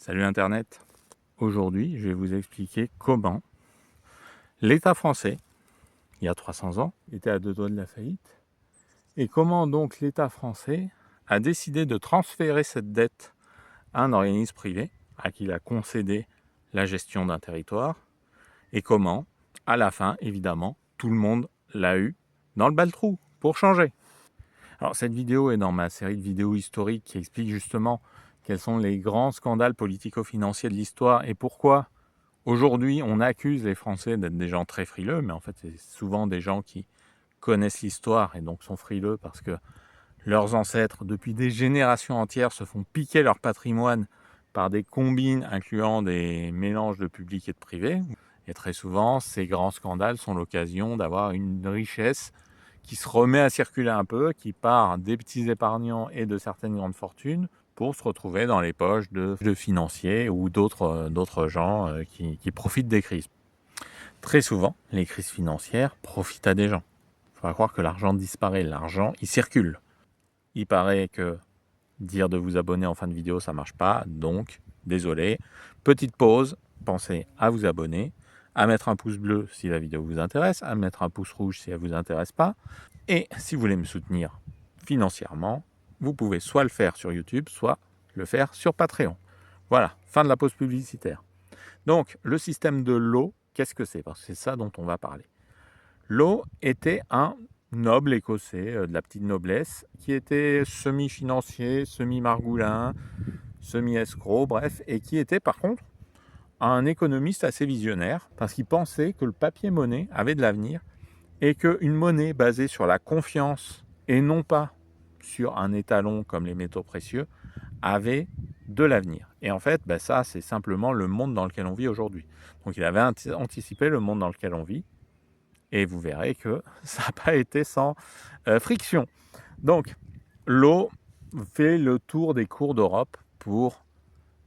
Salut Internet. Aujourd'hui, je vais vous expliquer comment l'État français, il y a 300 ans, était à deux doigts de la faillite, et comment donc l'État français a décidé de transférer cette dette à un organisme privé à qui il a concédé la gestion d'un territoire, et comment, à la fin, évidemment, tout le monde l'a eu dans le bal-trou pour changer. Alors cette vidéo est dans ma série de vidéos historiques qui explique justement quels sont les grands scandales politico-financiers de l'histoire et pourquoi aujourd'hui on accuse les Français d'être des gens très frileux, mais en fait c'est souvent des gens qui connaissent l'histoire et donc sont frileux parce que leurs ancêtres, depuis des générations entières, se font piquer leur patrimoine par des combines incluant des mélanges de public et de privé. Et très souvent, ces grands scandales sont l'occasion d'avoir une richesse qui se remet à circuler un peu, qui part des petits épargnants et de certaines grandes fortunes pour se retrouver dans les poches de financiers ou d'autres gens qui profitent des crises. Très souvent, les crises financières profitent à des gens. Il faut pas croire que l'argent disparaît, l'argent, il circule. Il paraît que dire de vous abonner en fin de vidéo, ça marche pas, donc désolé. Petite pause, pensez à vous abonner, à mettre un pouce bleu si la vidéo vous intéresse, à mettre un pouce rouge si elle ne vous intéresse pas. Et si vous voulez me soutenir financièrement, vous pouvez soit le faire sur YouTube, soit le faire sur Patreon. Voilà, fin de la pause publicitaire. Donc, le système de l'eau, qu'est-ce que c'est? Parce que c'est ça dont on va parler. L'eau était un noble écossais de la petite noblesse qui était semi-financier, semi-margoulin, semi-escroc, bref, et qui était par contre un économiste assez visionnaire parce qu'il pensait que le papier-monnaie avait de l'avenir et qu'une monnaie basée sur la confiance et non pas sur un étalon comme les métaux précieux avait de l'avenir. Et en fait, ça, c'est simplement le monde dans lequel on vit aujourd'hui. Donc il avait anticipé le monde dans lequel on vit, et vous verrez que ça n'a pas été sans friction. Donc, l'eau fait le tour des cours d'Europe pour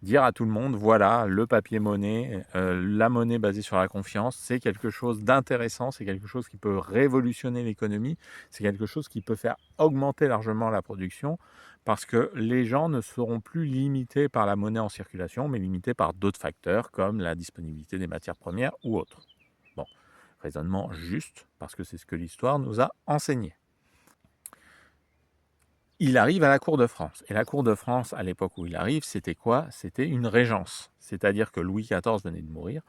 dire à tout le monde, voilà, le papier-monnaie, la monnaie basée sur la confiance, c'est quelque chose d'intéressant, c'est quelque chose qui peut révolutionner l'économie, c'est quelque chose qui peut faire augmenter largement la production, parce que les gens ne seront plus limités par la monnaie en circulation, mais limités par d'autres facteurs, comme la disponibilité des matières premières ou autres. Bon, raisonnement juste, parce que c'est ce que l'histoire nous a enseigné. Il arrive à la cour de France. Et la cour de France, à l'époque où il arrive, c'était quoi? C'était une régence. C'est-à-dire que Louis XIV venait de mourir.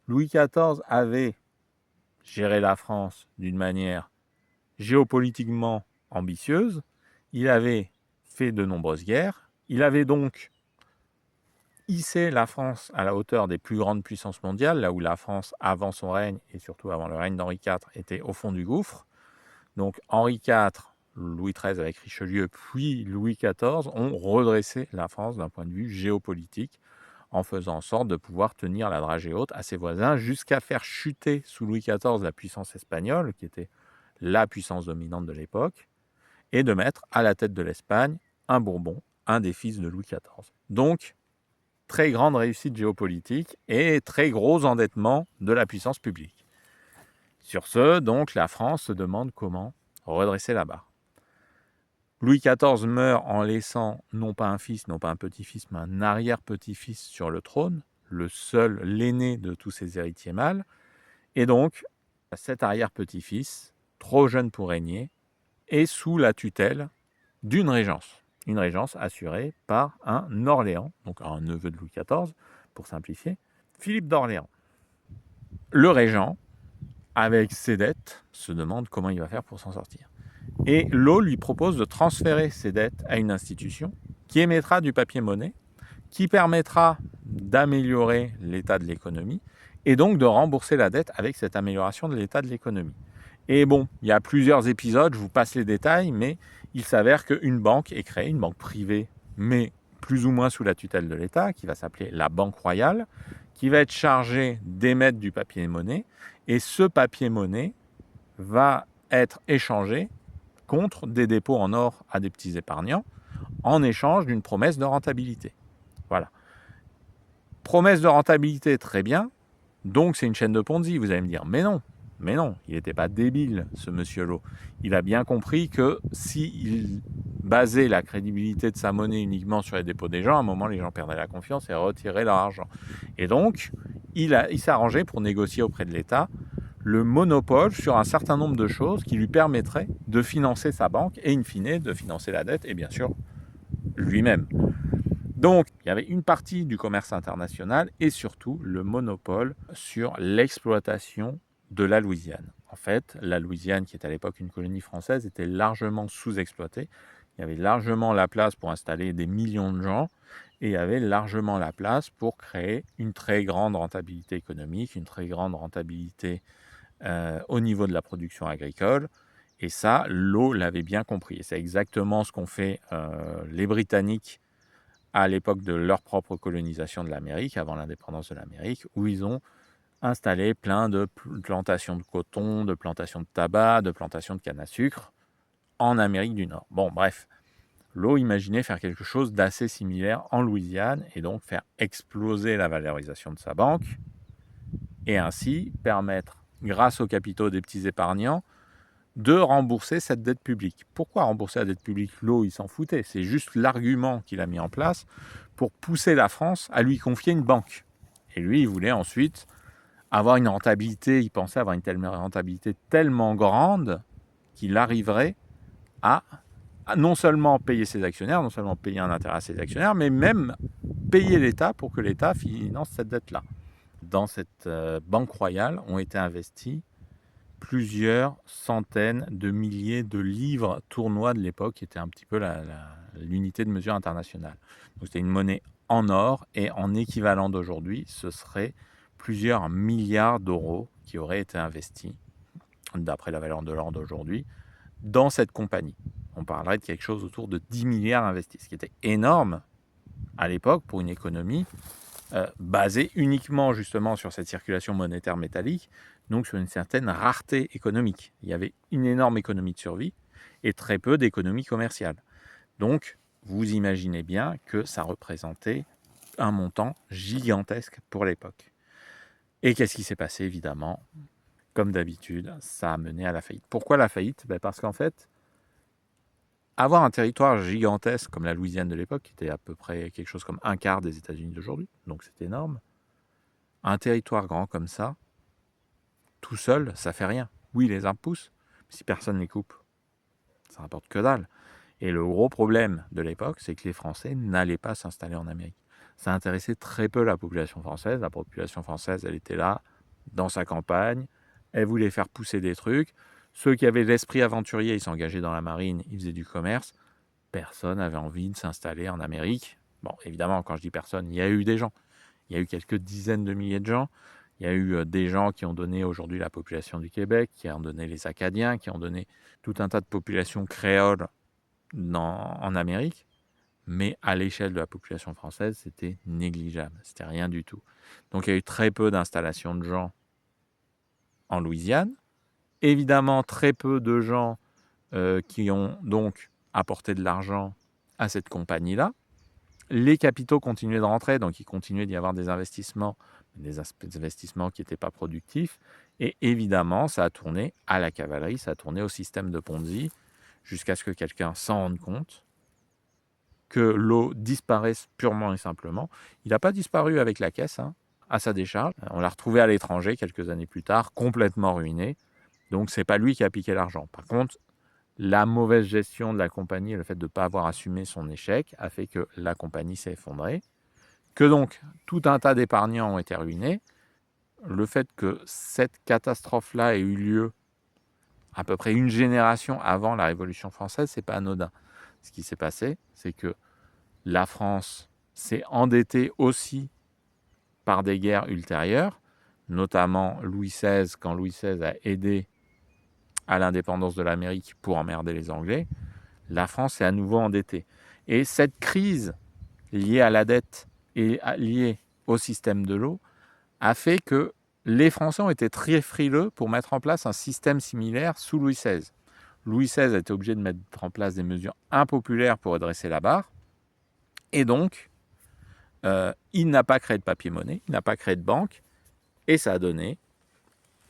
Louis XIV avait géré la France d'une manière géopolitiquement ambitieuse. Il avait fait de nombreuses guerres. Il avait donc hissé la France à la hauteur des plus grandes puissances mondiales, là où la France, avant son règne, et surtout avant le règne d'Henri IV, était au fond du gouffre. Donc Henri IV, Louis XIII avec Richelieu, puis Louis XIV ont redressé la France d'un point de vue géopolitique en faisant en sorte de pouvoir tenir la dragée haute à ses voisins jusqu'à faire chuter sous Louis XIV la puissance espagnole, qui était la puissance dominante de l'époque, et de mettre à la tête de l'Espagne un Bourbon, un des fils de Louis XIV. Donc, très grande réussite géopolitique et très gros endettement de la puissance publique. Sur ce, donc, la France se demande comment redresser la barre. Louis XIV meurt en laissant non pas un fils, non pas un petit-fils, mais un arrière-petit-fils sur le trône, l'aîné de tous ses héritiers mâles. Et donc, cet arrière-petit-fils, trop jeune pour régner, est sous la tutelle d'une régence. Une régence assurée par un Orléans, donc un neveu de Louis XIV, pour simplifier, Philippe d'Orléans. Le régent, avec ses dettes, se demande comment il va faire pour s'en sortir. Et l'eau lui propose de transférer ses dettes à une institution qui émettra du papier-monnaie, qui permettra d'améliorer l'état de l'économie et donc de rembourser la dette avec cette amélioration de l'état de l'économie. Et bon, il y a plusieurs épisodes, je vous passe les détails, mais il s'avère qu'une banque est créée, une banque privée, mais plus ou moins sous la tutelle de l'État, qui va s'appeler la Banque Royale, qui va être chargée d'émettre du papier-monnaie, et ce papier-monnaie va être échangé contre des dépôts en or à des petits épargnants, en échange d'une promesse de rentabilité. Voilà. Promesse de rentabilité, très bien, donc c'est une chaîne de Ponzi, vous allez me dire. Mais non, Mais non, il n'était pas débile, ce monsieur Lowe. Il a bien compris que s'il basait la crédibilité de sa monnaie uniquement sur les dépôts des gens, à un moment, les gens perdraient la confiance et retiraient leur argent. Et donc, il s'est arrangé pour négocier auprès de l'État le monopole sur un certain nombre de choses qui lui permettraient de financer sa banque et, in fine, de financer la dette et bien sûr lui-même. Donc, il y avait une partie du commerce international et surtout le monopole sur l'exploitation de la Louisiane. En fait, la Louisiane, qui est à l'époque une colonie française, était largement sous-exploitée. Il y avait largement la place pour installer des millions de gens et il y avait largement la place pour créer une très grande rentabilité économique, une très grande rentabilité au niveau de la production agricole. Et ça, Lowe l'avait bien compris. Et c'est exactement ce qu'ont fait les Britanniques à l'époque de leur propre colonisation de l'Amérique, avant l'indépendance de l'Amérique, où ils ont installé plein de plantations de coton, de plantations de tabac, de plantations de canne à sucre en Amérique du Nord. Bon, bref, Lowe imaginait faire quelque chose d'assez similaire en Louisiane et donc faire exploser la valorisation de sa banque et ainsi permettre, grâce aux capitaux des petits épargnants, de rembourser cette dette publique. Pourquoi rembourser la dette publique? Lowe, il s'en foutait. C'est juste l'argument qu'il a mis en place pour pousser la France à lui confier une banque. Et lui, il voulait ensuite avoir une rentabilité, il pensait avoir une telle rentabilité tellement grande qu'il arriverait à non seulement payer ses actionnaires, non seulement payer un intérêt à ses actionnaires, mais même payer l'État pour que l'État finance cette dette-là. Dans cette banque royale ont été investis plusieurs centaines de milliers de livres tournois de l'époque, qui était un petit peu l'unité de mesure internationale. Donc c'était une monnaie en or, et en équivalent d'aujourd'hui, ce serait plusieurs milliards d'euros qui auraient été investis, d'après la valeur de l'or d'aujourd'hui, dans cette compagnie. On parlerait de quelque chose autour de 10 milliards investis, ce qui était énorme à l'époque pour une économie basée uniquement justement sur cette circulation monétaire métallique, donc sur une certaine rareté économique. Il y avait une énorme économie de survie et très peu d'économie commerciale. Donc, vous imaginez bien que ça représentait un montant gigantesque pour l'époque. Et qu'est-ce qui s'est passé? Évidemment, comme d'habitude, ça a mené à la faillite. Pourquoi la faillite? Parce qu'en fait, avoir un territoire gigantesque comme la Louisiane de l'époque, qui était à peu près quelque chose comme un quart des États-Unis d'aujourd'hui, donc c'est énorme, un territoire grand comme ça, tout seul, ça fait rien. Oui, les arbres poussent, mais si personne ne les coupe, ça rapporte que dalle. Et le gros problème de l'époque, c'est que les Français n'allaient pas s'installer en Amérique. Ça intéressait très peu la population française. La population française, elle était là, dans sa campagne, elle voulait faire pousser des trucs. Ceux qui avaient l'esprit aventurier, ils s'engageaient dans la marine, ils faisaient du commerce. Personne n'avait envie de s'installer en Amérique. Bon, évidemment, quand je dis personne, il y a eu des gens. Il y a eu quelques dizaines de milliers de gens. Il y a eu des gens qui ont donné aujourd'hui la population du Québec, qui ont donné les Acadiens, qui ont donné tout un tas de populations créoles en Amérique. Mais à l'échelle de la population française, c'était négligeable. C'était rien du tout. Donc il y a eu très peu d'installations de gens en Louisiane. Évidemment, très peu de gens qui ont donc apporté de l'argent à cette compagnie-là. Les capitaux continuaient de rentrer, donc il continuait d'y avoir des investissements qui n'étaient pas productifs. Et évidemment, ça a tourné à la cavalerie, ça a tourné au système de Ponzi, jusqu'à ce que quelqu'un s'en rende compte, que l'eau disparaisse purement et simplement. Il n'a pas disparu avec la caisse, à sa décharge. On l'a retrouvé à l'étranger quelques années plus tard, complètement ruiné. Donc, ce n'est pas lui qui a piqué l'argent. Par contre, la mauvaise gestion de la compagnie et le fait de ne pas avoir assumé son échec a fait que la compagnie s'est effondrée, que donc tout un tas d'épargnants ont été ruinés. Le fait que cette catastrophe-là ait eu lieu à peu près une génération avant la Révolution française, c'est pas anodin. Ce qui s'est passé, c'est que la France s'est endettée aussi par des guerres ultérieures, notamment Louis XVI, quand Louis XVI a aidé à l'indépendance de l'Amérique pour emmerder les Anglais, la France est à nouveau endettée. Et cette crise liée à la dette et liée au système de l'eau a fait que les Français ont été très frileux pour mettre en place un système similaire sous Louis XVI. Louis XVI a été obligé de mettre en place des mesures impopulaires pour redresser la barre. Et donc, il n'a pas créé de papier-monnaie, il n'a pas créé de banque, et ça a donné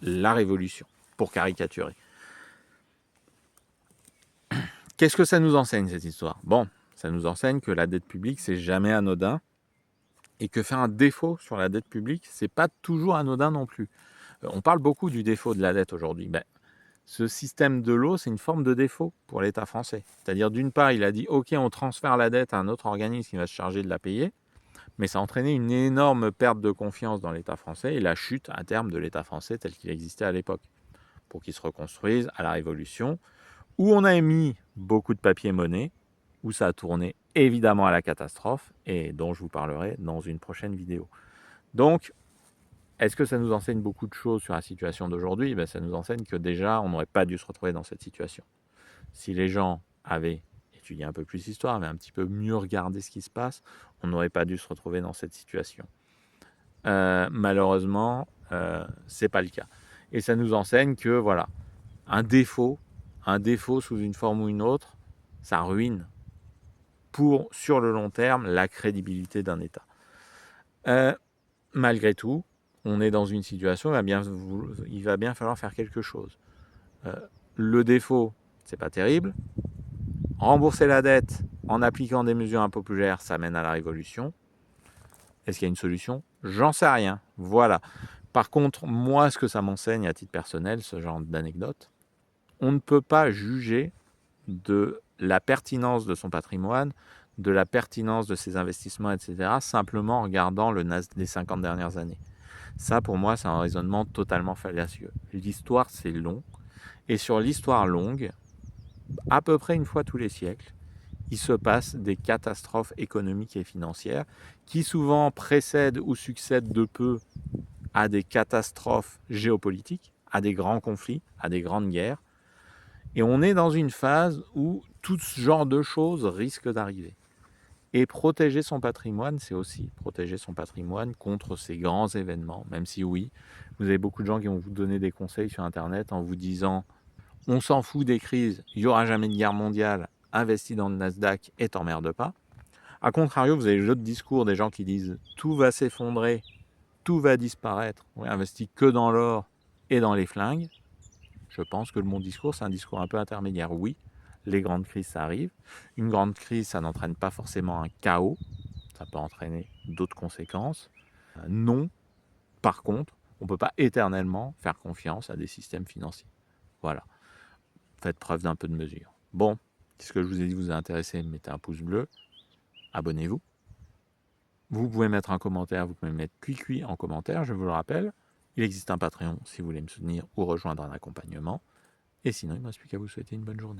la Révolution. pour caricaturer. Qu'est-ce que ça nous enseigne, cette histoire? Bon, ça nous enseigne que la dette publique, c'est jamais anodin, et que faire un défaut sur la dette publique, c'est pas toujours anodin non plus. On parle beaucoup du défaut de la dette aujourd'hui. Ce système de l'eau, c'est une forme de défaut pour l'État français. C'est-à-dire, d'une part, il a dit « Ok, on transfère la dette à un autre organisme qui va se charger de la payer », mais ça a entraîné une énorme perte de confiance dans l'État français et la chute à terme de l'État français tel qu'il existait à l'époque, pour qu'il se reconstruise à la Révolution, où on a émis beaucoup de papier-monnaie, où ça a tourné évidemment à la catastrophe, et dont je vous parlerai dans une prochaine vidéo. Donc, est-ce que ça nous enseigne beaucoup de choses sur la situation d'aujourd'hui? Ça nous enseigne que déjà, on n'aurait pas dû se retrouver dans cette situation. Si les gens avaient étudié un peu plus l'histoire, avaient un petit peu mieux regardé ce qui se passe, on n'aurait pas dû se retrouver dans cette situation. Malheureusement, c'est pas le cas. Et ça nous enseigne que voilà, un défaut sous une forme ou une autre, ça ruine sur le long terme la crédibilité d'un État. Malgré tout, on est dans une situation où il va bien falloir faire quelque chose. Le défaut, c'est pas terrible. Rembourser la dette en appliquant des mesures impopulaires, ça mène à la révolution. Est-ce qu'il y a une solution? J'en sais rien. Voilà. Par contre, moi, ce que ça m'enseigne à titre personnel, ce genre d'anecdote, on ne peut pas juger de la pertinence de son patrimoine, de la pertinence de ses investissements, etc., simplement en regardant le NAS des 50 dernières années. Ça, pour moi, c'est un raisonnement totalement fallacieux. L'histoire, c'est long. Et sur l'histoire longue, à peu près une fois tous les siècles, il se passe des catastrophes économiques et financières qui souvent précèdent ou succèdent de peu à des catastrophes géopolitiques, à des grands conflits, à des grandes guerres. Et on est dans une phase où tout ce genre de choses risque d'arriver. Et protéger son patrimoine, c'est aussi protéger son patrimoine contre ces grands événements, même si oui, vous avez beaucoup de gens qui vont vous donner des conseils sur Internet en vous disant « on s'en fout des crises, il n'y aura jamais de guerre mondiale, investis dans le Nasdaq et t'emmerde pas ». A contrario, vous avez l'autre discours des gens qui disent « tout va s'effondrer, tout va disparaître, on investit que dans l'or et dans les flingues ». Je pense que mon discours, c'est un discours un peu intermédiaire. Oui, les grandes crises, ça arrive. Une grande crise, ça n'entraîne pas forcément un chaos. Ça peut entraîner d'autres conséquences. Non, par contre, on ne peut pas éternellement faire confiance à des systèmes financiers. Voilà. Faites preuve d'un peu de mesure. Bon, si ce que je vous ai dit vous a intéressé, mettez un pouce bleu. Abonnez-vous. Vous pouvez mettre un commentaire, vous pouvez mettre cuicui en commentaire, je vous le rappelle. Il existe un Patreon si vous voulez me soutenir ou rejoindre un accompagnement. Et sinon, il ne me reste plus qu'à vous souhaiter une bonne journée.